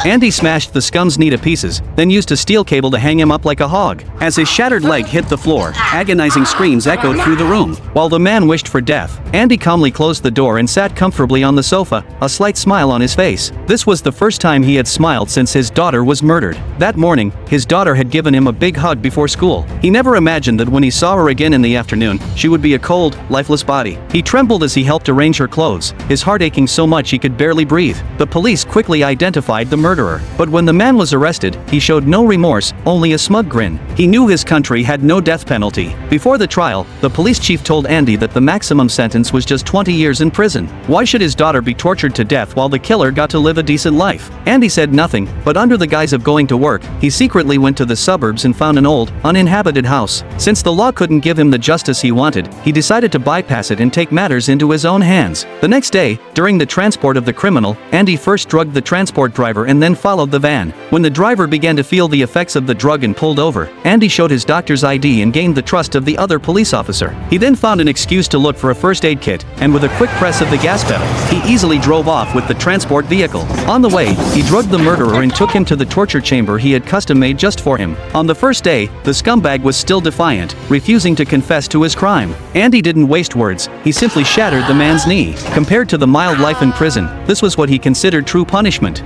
Andy smashed the scum's knee to pieces, then used a steel cable to hang him up like a hog. As his shattered leg hit the floor, agonizing screams echoed through the room. While the man wished for death, Andy calmly closed the door and sat comfortably on the sofa, a slight smile on his face. This was the first time he had smiled since his daughter was murdered. That morning, his daughter had given him a big hug before school. He never imagined that when he saw her again in the afternoon, she would be a cold, lifeless body. He trembled as he helped arrange her clothes, his heart aching so much he could barely breathe. The police quickly identified the murderer. But when the man was arrested, he showed no remorse, only a smug grin. He knew his country had no death penalty. Before the trial, the police chief told Andy that the maximum sentence was just 20 years in prison. Why should his daughter be tortured to death while the killer got to live a decent life? Andy said nothing, but under the guise of going to work, he secretly went to the suburbs and found an old, uninhabited house. Since the law couldn't give him the justice he wanted, he decided to bypass it and take matters into his own hands. The next day, during the transport of the criminal, Andy first drugged the transport driver and then followed the van. When the driver began to feel the effects of the drug and pulled over, Andy showed his doctor's ID and gained the trust of the other police officer. He then found an excuse to look for a first aid kit, and with a quick press of the gas pedal, he easily drove off with the transport vehicle. On the way, he drugged the murderer and took him to the torture chamber he had custom-made just for him. On the first day, the scumbag was still defiant, refusing to confess to his crime. Andy didn't waste words, he simply shattered the man's knee. Compared to the mild life in prison, this was what he considered true punishment.